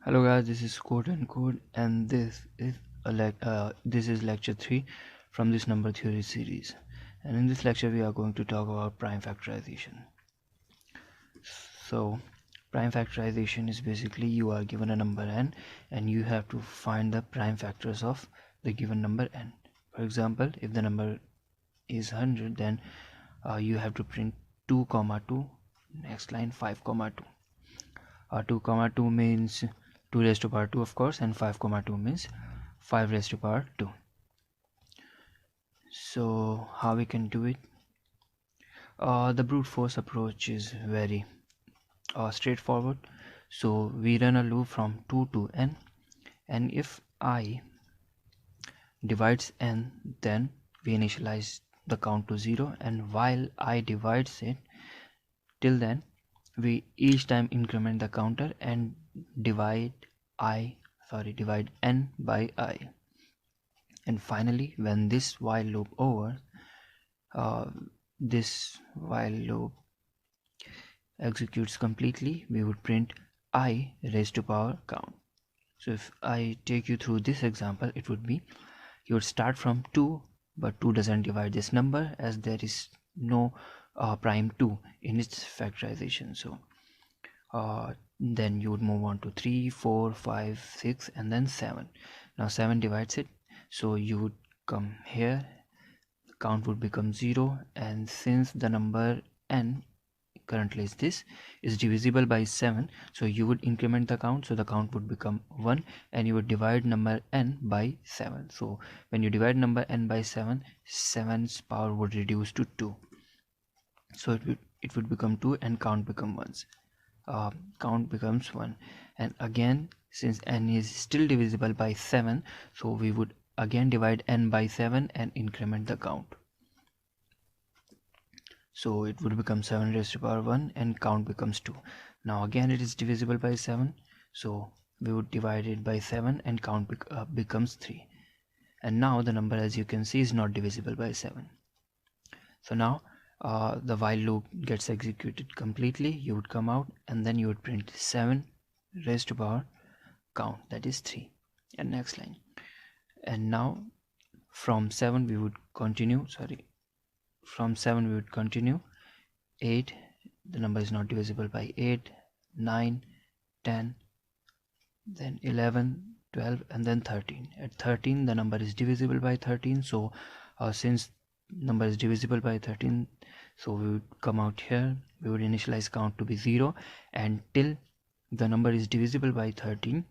Hello guys, this is Code and Code, and this is lecture 3 from this number theory series. And in this lecture we are going to talk about prime factorization. So prime factorization is basically you are given a number n and you have to find the prime factors of the given number n. For example, if the number is 100, then you have to print 2 comma 2, next line 5 comma 2. 2 comma 2 means 2 raised to power 2, of course, and 5 comma 2 means 5 raised to power 2. So how we can do it? The brute force approach is very straightforward. So we run a loop from 2 to n, and if I divides n, then we initialize the count to 0, and while I divides it, till then we each time increment the counter and divide n by I. And finally, when this while loop over, this while loop executes completely, we would print I raised to power count. So if I take you through this example, it would be you would start from 2, but 2 doesn't divide this number as there is no prime 2 in its factorization. So then you would move on to 3, 4, 5, 6, and then 7. Now 7 divides it, so you would come here, count would become 0, and since the number n currently is this is divisible by 7, so you would increment the count, so the count would become 1, and you would divide number n by 7. So when you divide number n by 7, 7's power would reduce to 2, so it would become 2 and count become 1. Count becomes 1, and again since n is still divisible by 7, so we would again divide n by 7 and increment the count, so it would become 7 raised to power 1 and count becomes 2. Now again it is divisible by 7, so we would divide it by 7 and count becomes 3, and now the number, as you can see, is not divisible by 7. So now the while loop gets executed completely. You would come out and then you would print 7 raised to power count, that is 3, and next line. And now from 7 we would continue, from 7 we would continue 8, the number is not divisible by 8, 9, 10, then 11, 12, and then 13. At 13 the number is divisible by 13, so since number is divisible by 13, so we would come out here, we would initialize count to be 0, and till the number is divisible by 13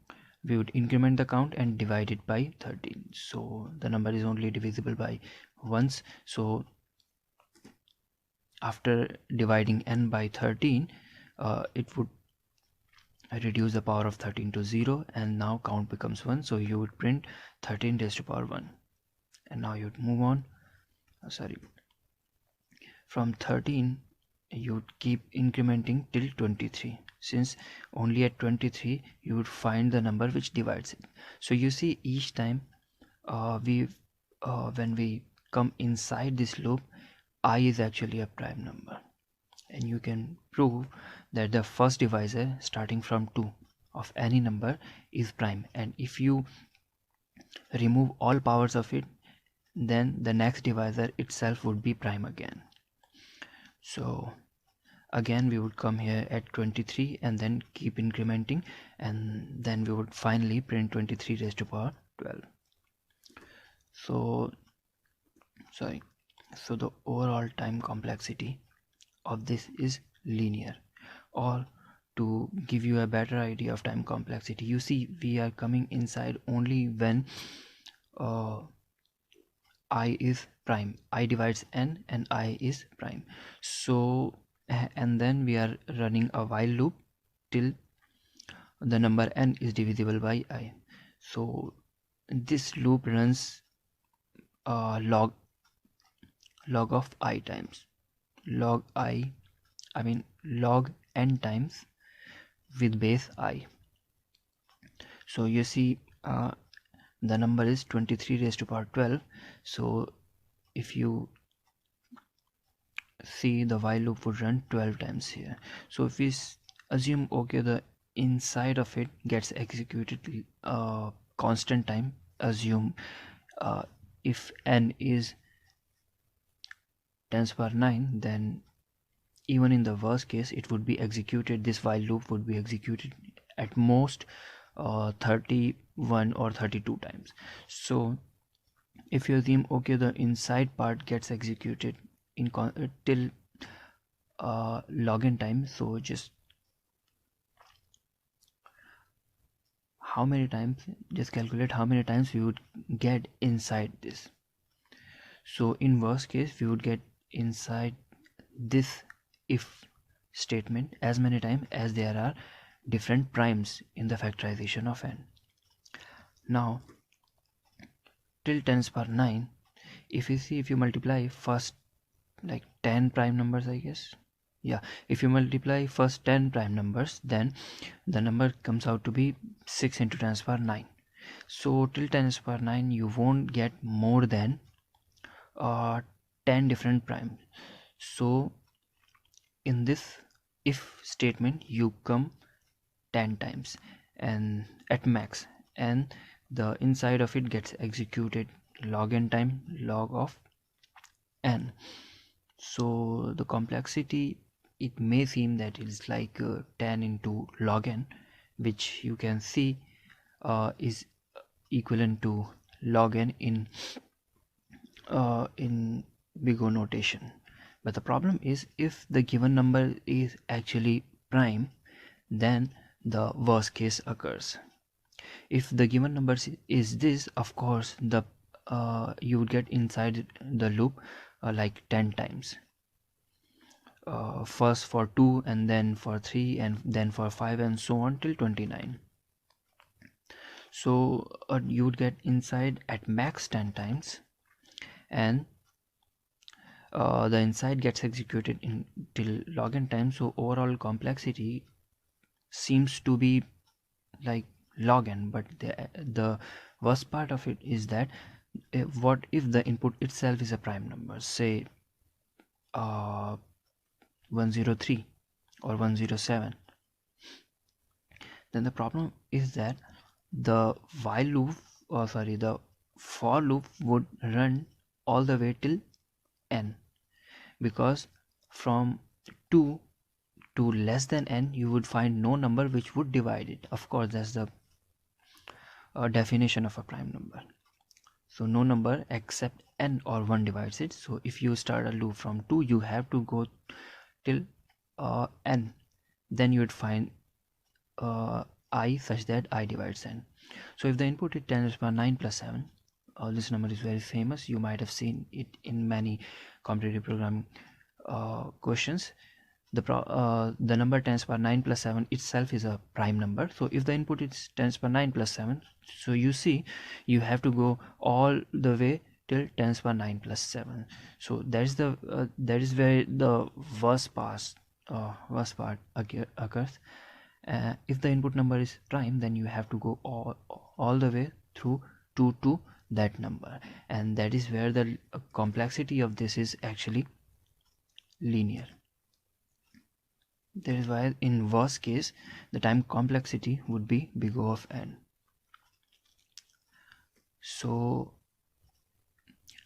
we would increment the count and divide it by 13, so the number is only divisible by once. So after dividing n by 13, it would reduce the power of 13 to 0, and now count becomes 1, so you would print 13 raised to power 1, and now you would move on, from 13 you would keep incrementing till 23, since only at 23 you would find the number which divides it. So you see, each time when we come inside this loop, I is actually a prime number, and you can prove that the first divisor starting from 2 of any number is prime, and if you remove all powers of it, then the next divisor itself would be prime again. So again we would come here at 23 and then keep incrementing, and then we would finally print 23 raised to power 12. So the overall time complexity of this is linear. Or to give you a better idea of time complexity, you see, we are coming inside only when I is prime. I divides n and I is prime. So and then we are running a while loop till the number n is divisible by I. So this loop runs log of I times log n times with base I. So you see, the number is 23 raised to power 12. So if you see, the while loop would run 12 times here. So if we assume, okay, the inside of it gets executed constant time. Assume if n is 10 to the power 9, then even in the worst case it would be executed, this while loop would be executed at most 31 or 32 times. So if you assume okay, the inside part gets executed in till login time, so just how many times, just calculate how many times we would get inside this. So in worst case we would get inside this if statement as many times as there are different primes in the factorization of n. Now till 10 to the power 9, if you see, if you multiply first like 10 prime numbers, I guess, yeah, if you multiply first 10 prime numbers, then the number comes out to be 6 into 10 to the power 9. So till 10 to the power 9 you won't get more than 10 different primes. So in this if statement you come 10 times and at max, and the inside of it gets executed log n time log of n. So the complexity, it may seem that it's like 10 into log n, which you can see is equivalent to log n in big O notation. But the problem is, if the given number is actually prime, then the worst case occurs. If the given number is this, of course the you would get inside the loop like 10 times, first for 2 and then for 3 and then for 5 and so on till 29. So you would get inside at max 10 times, and the inside gets executed in till log n time. So overall complexity seems to be like log n, but the worst part of it is that what if the input itself is a prime number, say 103 or 107, then the problem is that the while loop, the for loop would run all the way till n, because from 2 to less than n you would find no number which would divide it. Of course, that's the definition of a prime number. So no number except n or 1 divides it. So if you start a loop from 2, you have to go till n, then you would find I such that I divides n. So if the input is 10 to the power 9 plus 7, this number is very famous, you might have seen it in many competitive programming questions. The number 10 to the power 9 plus 7 itself is a prime number. So if the input is 10 to the power 9 plus 7, so you see you have to go all the way till 10 to the power 9 plus 7. So that is the that is where the worst part occurs. If the input number is prime, then you have to go all the way through 2 to that number, and that is where the complexity of this is actually linear. That is why in worst case the time complexity would be big O of n. So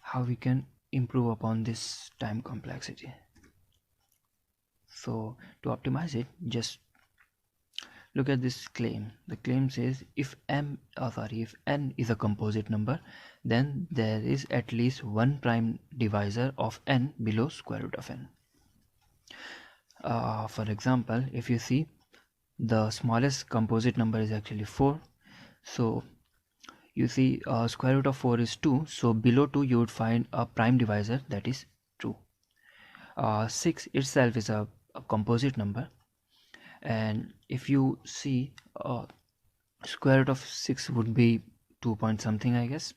how we can improve upon this time complexity? So to optimize it, just look at this claim. The claim says if n is a composite number, then there is at least one prime divisor of n below square root of n. For example, if you see, the smallest composite number is actually 4. So you see square root of 4 is 2, so below 2 you would find a prime divisor, that is 2. 6 itself is a composite number, and if you see square root of 6 would be 2 point something, I guess,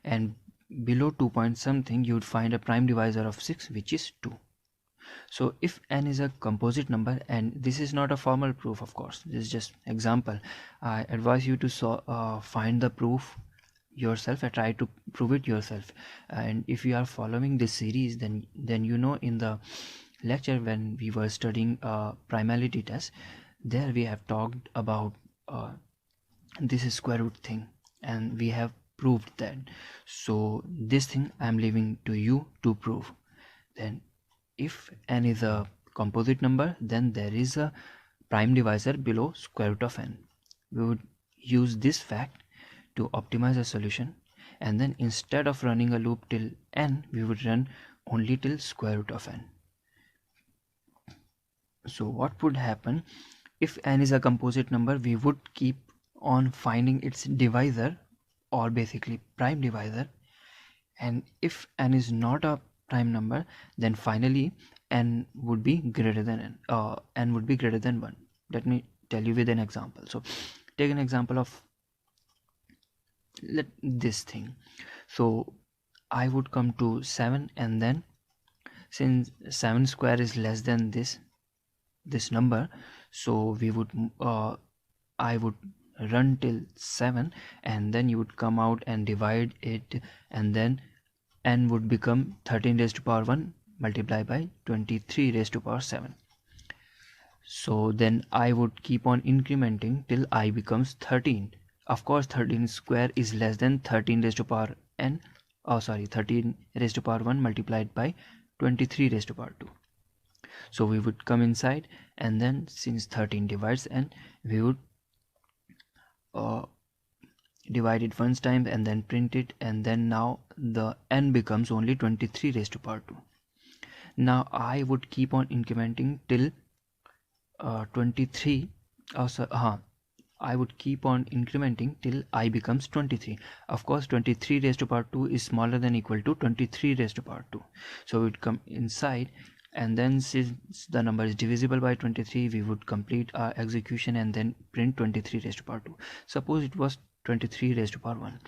and below 2 point something you would find a prime divisor of 6, which is 2. So if n is a composite number, and this is not a formal proof, of course, this is just example, I advise you to find the proof yourself and try to prove it yourself. And if you are following this series, then you know in the lecture when we were studying primality test, there we have talked about this is square root thing, and we have proved that. So this thing I am leaving to you to prove. Then if n is a composite number, then there is a prime divisor below square root of n. We would use this fact to optimize a solution, and then instead of running a loop till n, we would run only till square root of n. So what would happen if n is a composite number? We would keep on finding its divisor, or basically prime divisor, and if n is not a prime number, then finally n would be greater than n would be greater than 1. Let me tell you with an example. So take an example of this thing. So I would come to 7, and then since 7 square is less than this number, so we would I would run till 7, and then you would come out and divide it, and then n would become 13 raised to power 1 multiplied by 23 raised to power 7. So then I would keep on incrementing till I becomes 13. Of course 13 square is less than 13 raised to power n, 13 raised to power 1 multiplied by 23 raised to power 2. So we would come inside, and then since 13 divides n, we would divide it once time and then print it, and then now the n becomes only 23 raised to power 2. Now I would keep on incrementing till 23. I would keep on incrementing till I becomes 23. Of course 23 raised to power 2 is smaller than equal to 23 raised to power 2. So we would come inside, and then since the number is divisible by 23, we would complete our execution and then print 23 raised to power 2. Suppose it was 23 raised to power 1.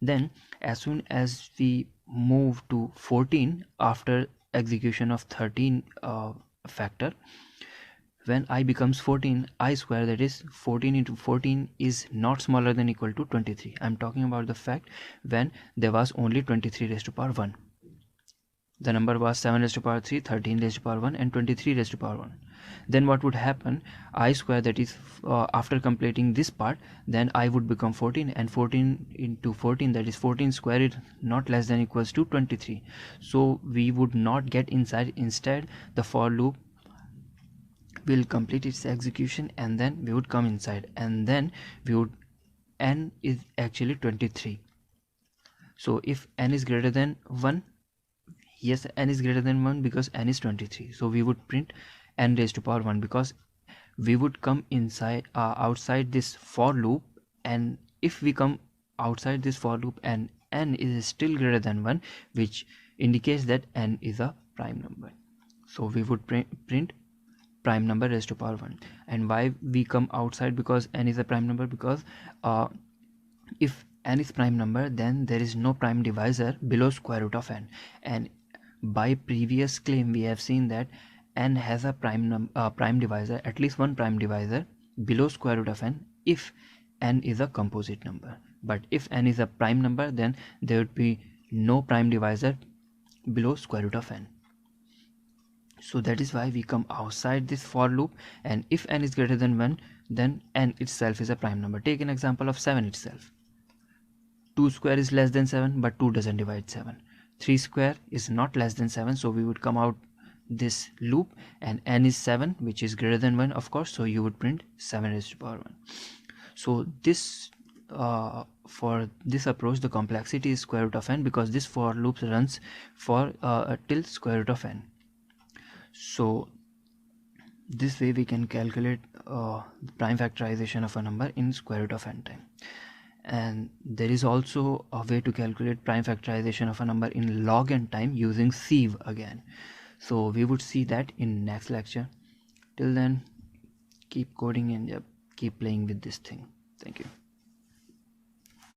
Then as soon as we move to 14 after execution of 13 factor, when I becomes 14, I square, that is 14 into 14, is not smaller than equal to 23. I'm talking about the fact when there was only 23 raised to power 1. The number was 7 raised to power 3, 13 raised to power 1, and 23 raised to power 1. Then what would happen? I square, that is after completing this part, then I would become 14, and 14 into 14, that is 14 square, is not less than equals to 23. So we would not get inside. Instead the for loop will complete its execution, and then we would come inside, and then we would n is actually 23. So if n is greater than 1, yes, n is greater than 1 because n is 23. So we would print n raised to power 1, because we would come inside outside this for loop, and if we come outside this for loop and n is still greater than 1, which indicates that n is a prime number. So we would print prime number raised to power 1. And why we come outside? Because n is a prime number, because if n is prime number, then there is no prime divisor below square root of n, and by previous claim we have seen that n has a prime divisor, at least one prime divisor below square root of n if n is a composite number. But if n is a prime number, then there would be no prime divisor below square root of n. So that is why we come outside this for loop, and if n is greater than 1, then n itself is a prime number. Take an example of 7 itself. 2 square is less than 7, but 2 doesn't divide 7. 3 square is not less than 7, so we would come out this loop, and n is 7, which is greater than 1, of course, so you would print 7 raised to power 1. So this for this approach, the complexity is square root of n, because this for loop runs for till square root of n. So this way we can calculate the prime factorization of a number in square root of n time. And there is also a way to calculate prime factorization of a number in log n time using sieve again. So we would see that in next lecture. Till then, keep coding and keep playing with this thing. Thank you.